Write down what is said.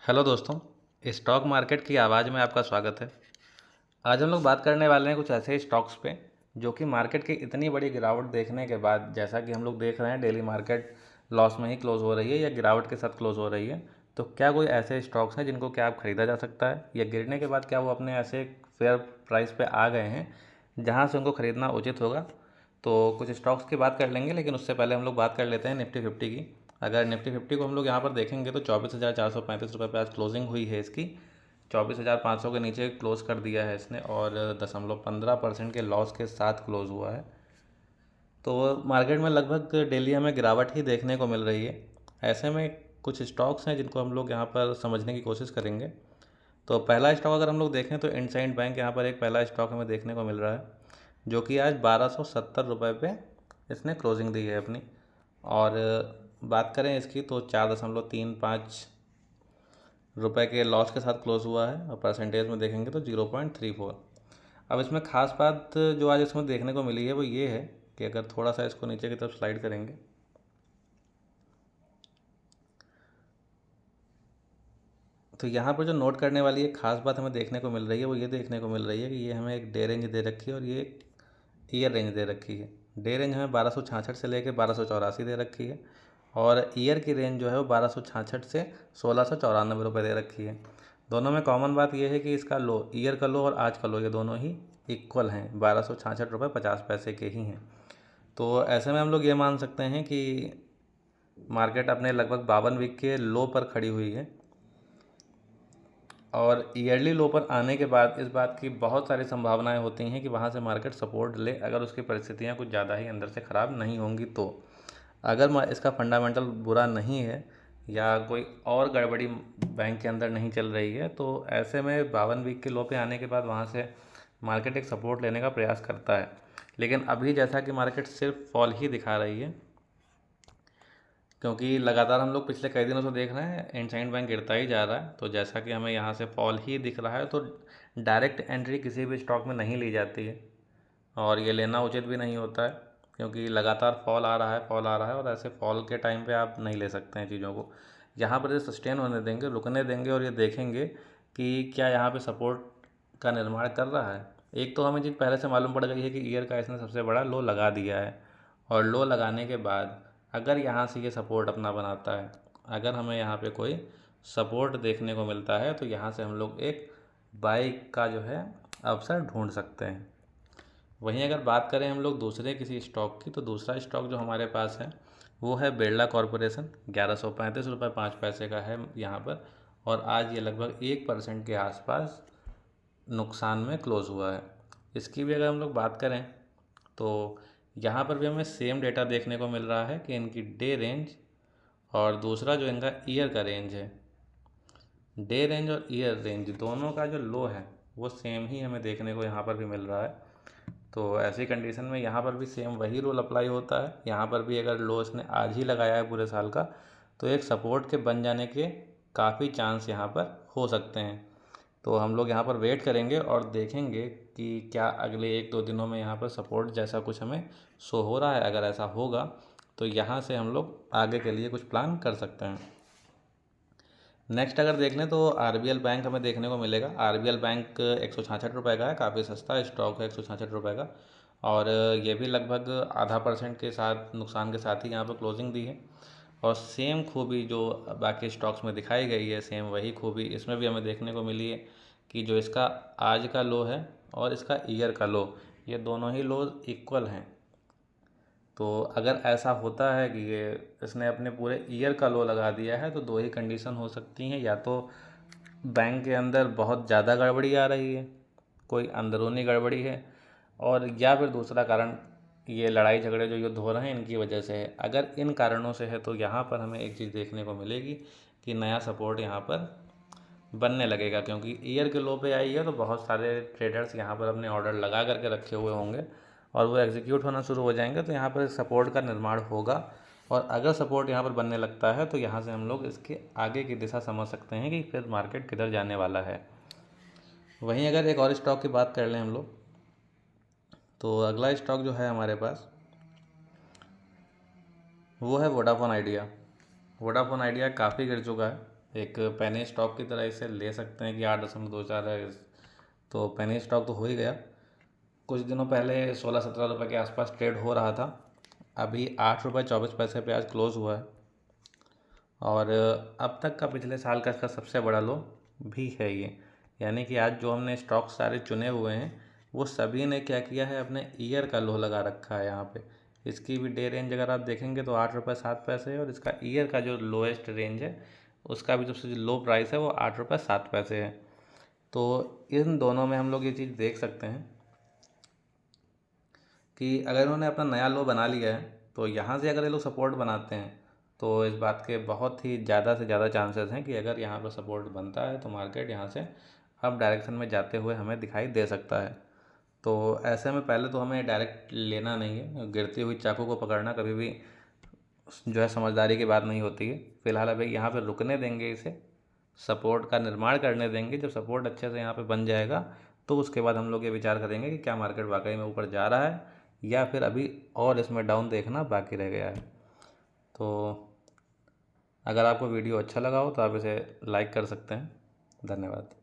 Hello दोस्तों, stock market की आवाज़ में आपका स्वागत है। आज हम लोग बात करने वाले हैं कुछ ऐसे स्टॉक्स पे जो कि मार्केट की इतनी बड़ी गिरावट देखने के बाद, जैसा कि हम लोग देख रहे हैं डेली मार्केट लॉस में ही क्लोज़ हो रही है या गिरावट के साथ क्लोज़ हो रही है। तो क्या कोई ऐसे स्टॉक्स हैं जिनको क्या आप ख़रीदा जा सकता है, या गिरने के बाद क्या वो अपने ऐसे फेयर प्राइस पे आ गए हैं जहाँ से उनको ख़रीदना उचित होगा। तो कुछ स्टॉक्स की बात कर लेंगे, लेकिन उससे पहले हम लोग बात कर लेते हैं निफ्टी फिफ्टी की। अगर निफ्टी फिफ्टी को हम लोग यहाँ पर देखेंगे तो 24,435 रुपये पे आज क्लोजिंग हुई है इसकी। 24,500 के नीचे क्लोज़ कर दिया है इसने, और 0.15% के लॉस के साथ क्लोज़ हुआ है। तो मार्केट में लगभग डेली हमें गिरावट ही देखने को मिल रही है। ऐसे में कुछ स्टॉक्स हैं जिनको हम लोग यहाँ पर समझने की कोशिश करेंगे। तो पहला स्टॉक अगर हम लोग देखें तो इंडसइंड बैंक यहाँ पर एक पहला स्टॉक हमें देखने को मिल रहा है, जो कि आज 1270 रुपये पे इसने क्लोजिंग दी है अपनी। और बात करें इसकी तो 4.35 रुपये के लॉस के साथ क्लोज हुआ है, और परसेंटेज में देखेंगे तो 0.34। अब इसमें खास बात जो आज इसमें देखने को मिली है वो ये है कि अगर थोड़ा सा इसको नीचे की तरफ स्लाइड करेंगे तो यहाँ पर जो नोट करने वाली एक खास बात हमें देखने को मिल रही है वो ये देखने को मिल रही है कि ये हमें एक डे रेंज दे रखी है और ये ईयर रेंज दे रखी है। डे रेंज हमें 1266 से लेकर 1284 दे रखी है, और ईयर की रेंज जो है वो 1266 से 1694 रुपये दे रखी है। दोनों में कॉमन बात यह है कि इसका लो, ईयर का लो और आज का लो, ये दोनों ही इक्वल हैं, 1266 रुपये 50 पैसे के ही हैं। तो ऐसे में हम लोग ये मान सकते हैं कि मार्केट अपने लगभग 52 वीक के लो पर खड़ी हुई है, और ईयरली लो पर आने के बाद इस बात की बहुत सारी संभावनाएं होती हैं कि वहाँ से मार्केट सपोर्ट ले, अगर उसकी परिस्थितियाँ कुछ ज़्यादा ही अंदर से ख़राब नहीं होंगी तो। अगर इसका फंडामेंटल बुरा नहीं है या कोई और गड़बड़ी बैंक के अंदर नहीं चल रही है, तो ऐसे में 52 वीक के लो पे आने के बाद वहाँ से मार्केट एक सपोर्ट लेने का प्रयास करता है। लेकिन अभी जैसा कि मार्केट सिर्फ फॉल ही दिखा रही है, क्योंकि लगातार हम लोग पिछले कई दिनों से देख रहे हैं इंडसइंड बैंक गिरता ही जा रहा है। तो जैसा कि हमें यहाँ से फॉल ही दिख रहा है, तो डायरेक्ट एंट्री किसी भी स्टॉक में नहीं ली जाती है, और ये लेना उचित भी नहीं होता है, क्योंकि लगातार फॉल आ रहा है, फॉल आ रहा है, और ऐसे फॉल के टाइम पे आप नहीं ले सकते हैं चीज़ों को। यहाँ पर ये सस्टेन होने देंगे, रुकने देंगे, और ये देखेंगे कि क्या यहाँ पे सपोर्ट का निर्माण कर रहा है। एक तो हमें चीज़ पहले से मालूम पड़ गई है कि ईयर का इसने सबसे बड़ा लो लगा दिया है, और लो लगाने के बाद अगर यहाँ से ये सपोर्ट अपना बनाता है, अगर हमें यहाँ पे कोई सपोर्ट देखने को मिलता है, तो यहाँ से हम लोग एक बाई का जो है अवसर ढूंढ सकते हैं। वहीं अगर बात करें हम लोग दूसरे किसी स्टॉक की, तो दूसरा स्टॉक जो हमारे पास है वो है बिरला कॉरपोरेशन। 1135 रुपये 5 पैसे का है यहाँ पर, और आज ये लगभग 1% के आसपास नुकसान में क्लोज़ हुआ है। इसकी भी अगर हम लोग बात करें तो यहाँ पर भी हमें सेम डेटा देखने को मिल रहा है कि इनकी डे रेंज और दूसरा जो इनका ईयर का रेंज है, डे रेंज और ईयर रेंज दोनों का जो लो है वो सेम ही हमें देखने को यहाँ पर भी मिल रहा है। तो ऐसी कंडीशन में यहाँ पर भी सेम वही रूल अप्लाई होता है। यहाँ पर भी अगर लो इसने आज ही लगाया है पूरे साल का, तो एक सपोर्ट के बन जाने के काफ़ी चांस यहाँ पर हो सकते हैं। तो हम लोग यहाँ पर वेट करेंगे और देखेंगे कि क्या अगले 1-2 दिनों में यहाँ पर सपोर्ट जैसा कुछ हमें शो हो रहा है। अगर ऐसा होगा तो यहाँ से हम लोग आगे के लिए कुछ प्लान कर सकते हैं। नेक्स्ट अगर देख लें तो आरबीएल बैंक हमें देखने को मिलेगा। आरबीएल बैंक 166 रुपये का है, काफ़ी सस्ता स्टॉक है 166 रुपये का, और ये भी लगभग आधा % के साथ नुकसान के साथ ही यहाँ पर क्लोजिंग दी है। और सेम खूबी जो बाकी स्टॉक्स में दिखाई गई है, सेम वही खूबी इसमें भी हमें देखने को मिली है कि जो इसका आज का लो है और इसका ईयर का लो, ये दोनों ही लो इक्वल हैं। तो अगर ऐसा होता है कि ये इसने अपने पूरे ईयर का लो लगा दिया है, तो दो ही कंडीशन हो सकती हैं, या तो बैंक के अंदर बहुत ज़्यादा गड़बड़ी आ रही है, कोई अंदरूनी गड़बड़ी है, और या फिर दूसरा कारण ये लड़ाई झगड़े जो युद्ध हो रहे हैं इनकी वजह से है। अगर इन कारणों से है तो यहाँ पर हमें एक चीज़ देखने को मिलेगी कि नया सपोर्ट यहाँ पर बनने लगेगा, क्योंकि ईयर के लो पे आई है तो बहुत सारे ट्रेडर्स यहाँ पर अपने ऑर्डर लगा करके रखे हुए होंगे, और वो एग्जीक्यूट होना शुरू हो जाएंगे, तो यहाँ पर सपोर्ट का निर्माण होगा। और अगर सपोर्ट यहाँ पर बनने लगता है तो यहाँ से हम लोग इसके आगे की दिशा समझ सकते हैं कि फिर मार्केट किधर जाने वाला है। वहीं अगर एक और स्टॉक की बात कर लें हम लोग, तो अगला स्टॉक जो है हमारे पास वो है वोडाफोन आइडिया। वोडाफोन आइडिया काफ़ी गिर चुका है, एक पेनी स्टॉक की तरह इसे ले सकते हैं कि 8.24 है। तो पेनी स्टॉक तो हो ही गया। कुछ दिनों पहले 16-17 रुपये के आसपास ट्रेड हो रहा था। अभी 8 रुपये 24 पैसे पे आज क्लोज़ हुआ है। और अब तक का पिछले साल का इसका सबसे बड़ा लो भी है ये। यानी कि आज जो हमने स्टॉक सारे चुने हुए हैं वो सभी ने क्या किया है, अपने ईयर का लो लगा रखा है यहाँ पे। इसकी भी डे रेंज अगर आप देखेंगे तो 8 रुपये 7 पैसे है, और इसका ईयर का जो लोएस्ट रेंज है उसका भी सबसे लो प्राइस है वो 8 रुपये 7 पैसे है। तो इन दोनों में हम लोग ये चीज़ देख सकते हैं कि अगर इन्होंने अपना नया लो बना लिया है तो यहाँ से अगर ये लोग सपोर्ट बनाते हैं तो इस बात के बहुत ही ज़्यादा से ज़्यादा चांसेस हैं कि अगर यहाँ पर सपोर्ट बनता है तो मार्केट यहाँ से अप डायरेक्शन में जाते हुए हमें दिखाई दे सकता है। तो ऐसे में पहले तो हमें डायरेक्ट लेना नहीं है। गिरती हुई चाकू को पकड़ना कभी भी जो है समझदारी की बात नहीं होती है। फ़िलहाल अभी यहाँ पे रुकने देंगे, इसे सपोर्ट का निर्माण करने देंगे। जब सपोर्ट अच्छे से यहाँ पे बन जाएगा तो उसके बाद हम लोग ये विचार करेंगे कि क्या मार्केट वाकई में ऊपर जा रहा है या फिर अभी और इसमें डाउन देखना बाकी रह गया है। तो अगर आपको वीडियो अच्छा लगा हो तो आप इसे लाइक कर सकते हैं। धन्यवाद।